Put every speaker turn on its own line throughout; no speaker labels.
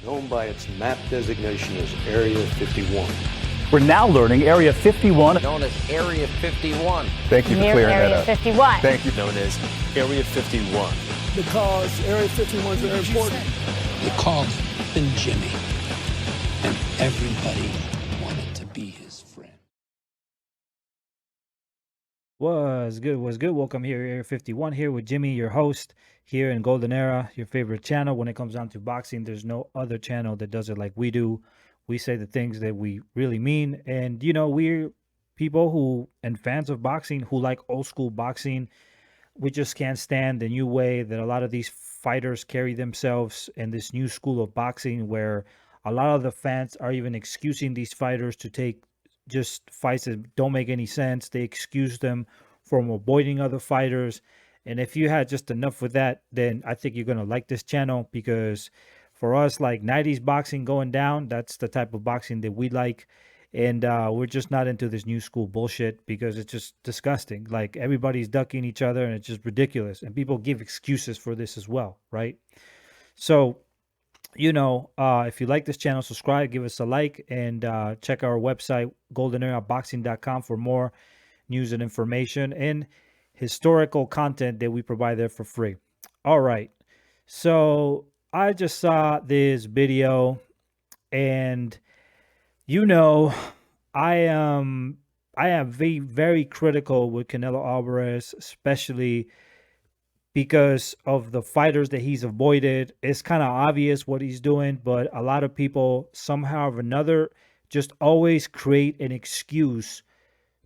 known by its map designation as Area 51.
We're now learning Area 51,
known as Area 51.
Thank you for
Near
clearing that
Area
up.
51.
Thank you.
Known as Area 51.
Because Area 51 is very important.
They called him Jimmy, and everybody wanted to be his friend.
Was good. Welcome here, Area 51, here with Jimmy, your host, here in Golden Era, your favorite channel. When it comes down to boxing, there's no other channel that does it like we do. We say the things that we really mean. And, you know, we're people who, and fans of boxing who like old school boxing. We just can't stand the new way that a lot of these fighters carry themselves in this new school of boxing, where a lot of the fans are even excusing these fighters to take just fights that don't make any sense. They excuse them from avoiding other fighters. And if you had just enough with that, then I think you're going to like this channel, because for us, like 90s boxing going down, that's the type of boxing that we like. And we're just not into this new school bullshit, because it's just disgusting. Like, everybody's ducking each other and it's just ridiculous. And people give excuses for this as well, right? So, you know, if you like this channel, subscribe, give us a like, and check our website, goldeneraboxing.com, for more news and information and historical content that we provide there for free. All right. So I just saw this video, and you know, I am very, very critical with Canelo Alvarez, especially because of the fighters that he's avoided. It's kind of obvious what he's doing, but a lot of people somehow or another just always create an excuse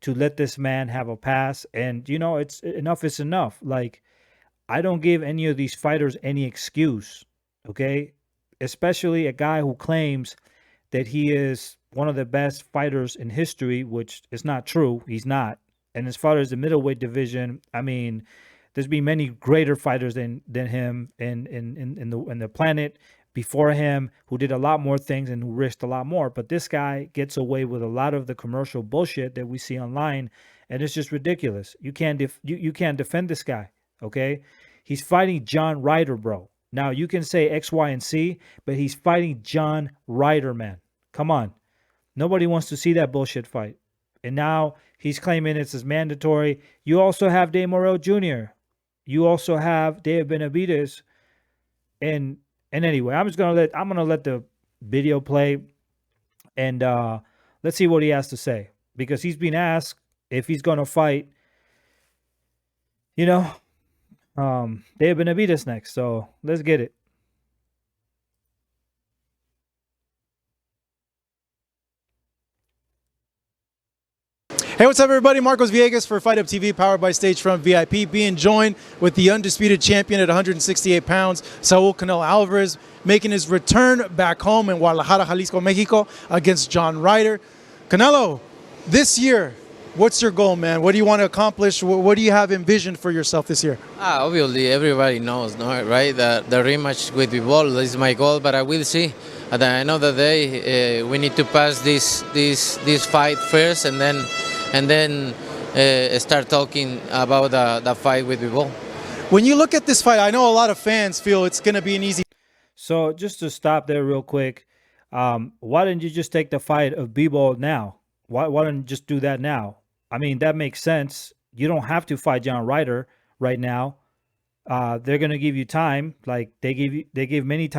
to let this man have a pass. And, you know, it's enough is enough. Like, I don't give any of these fighters any excuse, okay? Especially a guy who claims that he is one of the best fighters in history, which is not true. He's not. And as far as the middleweight division, I mean, there's been many greater fighters than him in the planet before him, who did a lot more things and who risked a lot more. But this guy gets away with a lot of the commercial bullshit that we see online, and it's just ridiculous. You can't you can't defend this guy, okay? He's fighting John Ryder, bro. Now, you can say X, Y, and Z, but he's fighting John Ryder, man. Come on. Nobody wants to see that bullshit fight. And now he's claiming it's as mandatory. You also have Dave Morrell Jr. You also have David Benavidez. And anyway, I'm gonna let the video play, and let's see what he has to say, because he's been asked if he's gonna fight, you know, David Benavidez next. So let's get it.
Hey, what's up, everybody? Marcos Villegas for Fight Up TV, powered by Stagefront VIP, being joined with the undisputed champion at 168 pounds, Saul Canelo Alvarez, making his return back home in Guadalajara, Jalisco, Mexico, against John Ryder. Canelo, this year, what's your goal, man? What do you want to accomplish? What do you have envisioned for yourself this year?
Obviously, everybody knows, no, right? The rematch with Bivol is my goal, but I will see. At the end of the day, we need to pass this fight first, and then start talking about the fight with Bivol.
When you look at this fight, I know a lot of fans feel it's going to be an easy.
So just to stop there real quick, why didn't you just take the fight of Bivol now? Why didn't you just do that now? I mean, that makes sense. You don't have to fight John Ryder right now. They're going to give you time. Like, they give many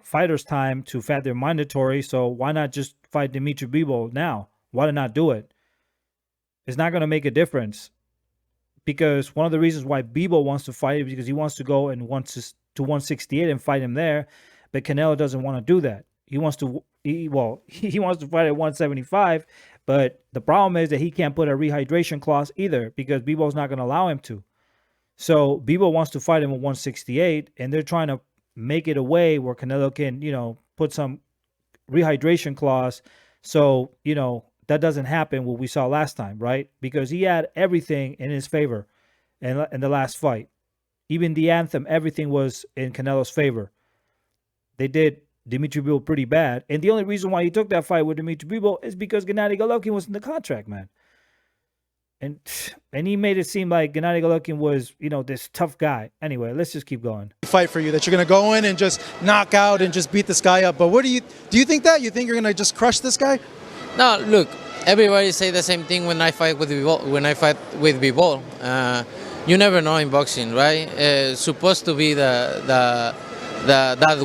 fighters time to fight their mandatory. So why not just fight Dimitri Bivol now? Why not do it? It's not going to make a difference, because one of the reasons why Bivol wants to fight is because he wants to go and wants to 168 and fight him there, but Canelo doesn't want to do that. He wants to fight at 175, but the problem is that he can't put a rehydration clause either, because Bivol's not going to allow him to. So Bivol wants to fight him at 168, and they're trying to make it a way where Canelo can, you know, put some rehydration clause. So, you know, that doesn't happen, what we saw last time, right? Because he had everything in his favor in the last fight. Even the anthem, everything was in Canelo's favor. They did Dimitri Bivol pretty bad. And the only reason why he took that fight with Dimitri Bivol is because Gennady Golovkin was in the contract, man. And he made it seem like Gennady Golovkin was, this tough guy. Anyway, let's just keep going.
Fight for you that you're going to go in and just knock out and just beat this guy up. But do you think that? You think you're going to just crush this guy?
No, look, everybody say the same thing when I fight with Bivol. You never know in boxing, right? Supposed to be that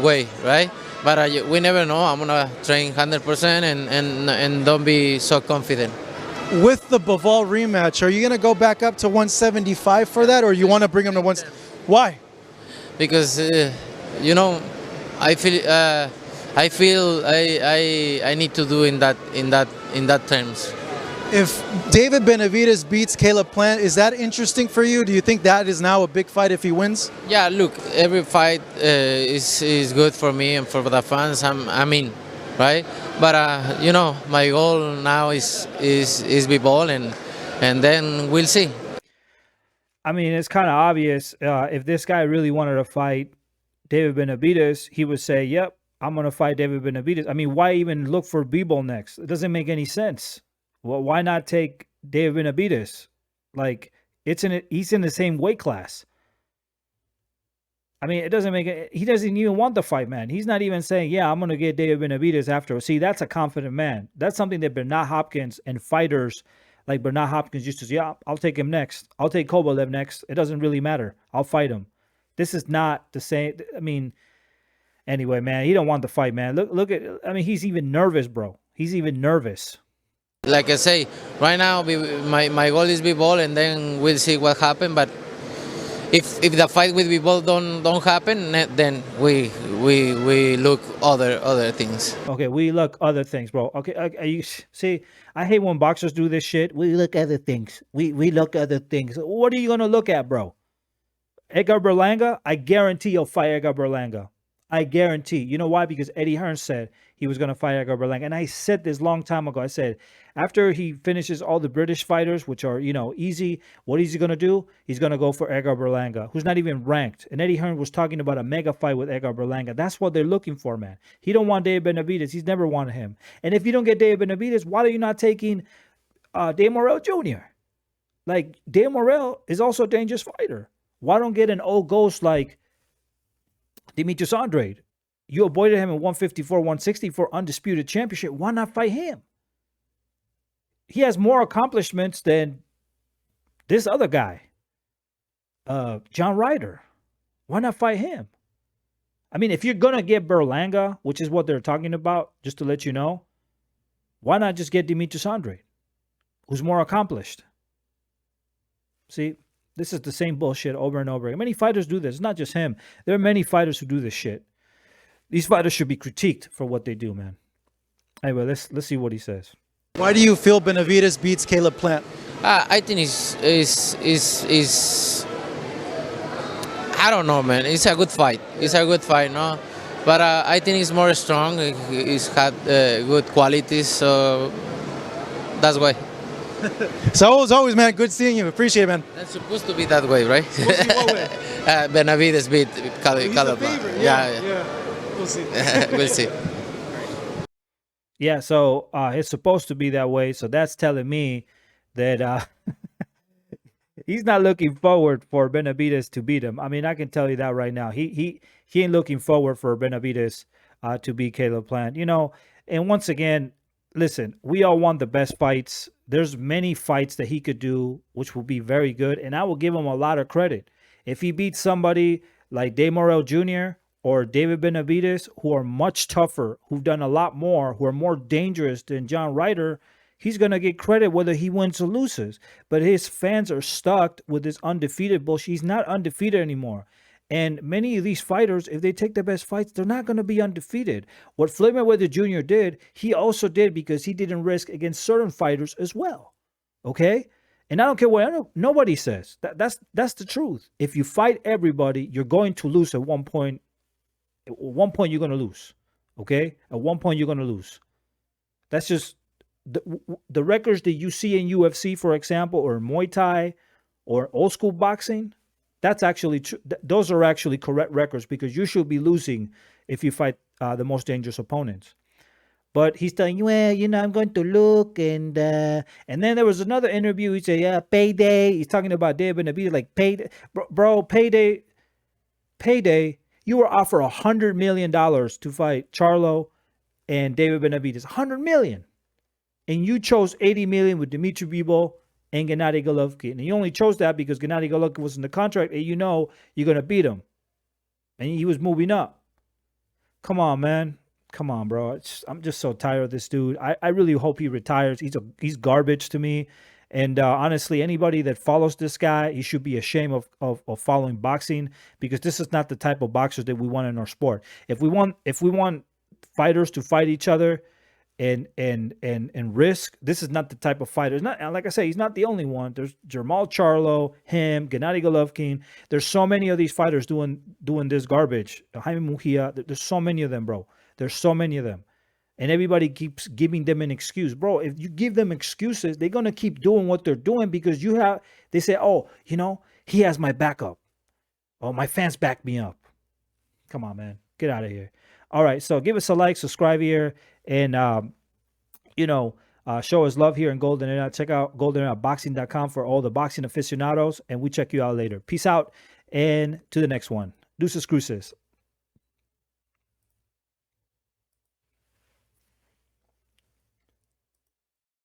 way, right? But we never know. I'm gonna train 100% and don't be so confident.
With the Bivol rematch, are you going to go back up to 175 for that, or you want to bring him to Why?
Because I feel I need to do in that terms.
If David Benavidez beats Caleb Plant, is that interesting for you? Do you think that is now a big fight if he wins?
Yeah, look, every fight is good for me and for the fans. Right? But my goal now is Bivol, and then we'll see.
I mean, it's kind of obvious. If this guy really wanted to fight David Benavidez, he would say, "Yep, I'm gonna fight David Benavidez." I mean, why even look for Bivol next? It doesn't make any sense. Well, why not take David Benavidez? Like, he's in the same weight class. I mean, it doesn't make it. He doesn't even want the fight, man. He's not even saying, "Yeah, I'm gonna get David Benavidez after." See, that's a confident man. That's something that Bernard Hopkins and fighters like Bernard Hopkins used to say, "Yeah, I'll take him next. I'll take Kovalev next. It doesn't really matter. I'll fight him." This is not the same. I mean, anyway, man, he don't want the fight, man. Look at. I mean, he's even nervous, bro. He's even nervous.
Like I say, right now my goal is Bivol, and then we'll see what happens. But if the fight with Bivol don't happen, then we look other things.
Okay, we look other things, bro. Okay, you see, I hate when boxers do this shit. We look other things. We look other things. What are you gonna look at, bro? Edgar Berlanga? I guarantee you'll fight Edgar Berlanga. I guarantee. You know why? Because Eddie Hearn said he was going to fight Edgar Berlanga. And I said this long time ago. I said, after he finishes all the British fighters, which are, easy, what is he going to do? He's going to go for Edgar Berlanga, who's not even ranked. And Eddie Hearn was talking about a mega fight with Edgar Berlanga. That's what they're looking for, man. He don't want David Benavidez. He's never wanted him. And if you don't get David Benavidez, why are you not taking Dave Morrell Jr.? Like, Dave Morrell is also a dangerous fighter. Why don't get an old ghost like Demetrius Andrade? You avoided him in 154, 160 for undisputed championship. Why not fight him? He has more accomplishments than this other guy, John Ryder. Why not fight him? I mean, if you're going to get Berlanga, which is what they're talking about, just to let you know, why not just get Demetrius Andrade, who's more accomplished? See? This is the same bullshit over and over again. Many fighters do this. It's not just him. There are many fighters who do this shit. These fighters should be critiqued for what they do, man. Anyway, let's see what he says.
Why do you feel Benavidez beats Caleb Plant?
I think is I don't know, man. It's a good fight. It's a good fight, no? But I think he's more strong. He's had good qualities, so that's why.
So as always, man, good seeing you. Appreciate it, man.
That's supposed to be that way, right?
What way?
Benavidez beat Caleb.
Yeah. We'll see.
We'll see.
Yeah, so it's supposed to be that way. So that's telling me that he's not looking forward for Benavidez to beat him. I mean, I can tell you that right now. He ain't looking forward for Benavidez to beat Caleb Plant. And once again, listen, we all want the best fights. There's many fights that he could do, which will be very good. And I will give him a lot of credit. If he beats somebody like Dave Morrell Jr. or David Benavidez, who are much tougher, who've done a lot more, who are more dangerous than John Ryder, he's going to get credit whether he wins or loses. But his fans are stuck with this undefeated bullshit. He's not undefeated anymore. And many of these fighters, if they take the best fights, they're not going to be undefeated. What Floyd Mayweather Jr. did, he also did because he didn't risk against certain fighters as well. Okay? And I don't care what nobody says. That's the truth. If you fight everybody, you're going to lose at one point. At one point, you're going to lose. Okay? At one point, you're going to lose. That's just the records that you see in UFC, for example, or Muay Thai, or old school boxing. That's actually true. Those are actually correct records because you should be losing if you fight the most dangerous opponents. But he's telling you, well, I'm going to look, and then there was another interview. He said, yeah, payday. He's talking about David Benavidez, like payday, bro, payday. You were offered $100 million to fight Charlo and David Benavidez. $100 million, and you chose $80 million with Dmitry Bivol and Gennady Golovkin, and you only chose that because Gennady Golovkin was in the contract, and you're gonna beat him, and he was moving up. Come on, man. Come on, bro. I'm just so tired of this dude. I really hope he retires. He's garbage to me. And honestly, anybody that follows this guy, he should be ashamed of following boxing, because this is not the type of boxers that we want in our sport. If we want fighters to fight each other and risk, this is not the type of fighter. It's not, like I say, he's not the only one. There's Jermall Charlo, him, Gennady Golovkin. There's so many of these fighters doing this garbage. Jaime Mujia. There's so many of them, bro. There's so many of them. And everybody keeps giving them an excuse. Bro, if you give them excuses, they're going to keep doing what they're doing, because they say, oh, he has my backup. Oh, my fans back me up. Come on, man. Get out of here. All right, so give us a like, subscribe here, and, show us love here in Golden Era. Check out goldeneraboxing.com for all the boxing aficionados, and we check you out later. Peace out, and to the next one. Deuces Cruces.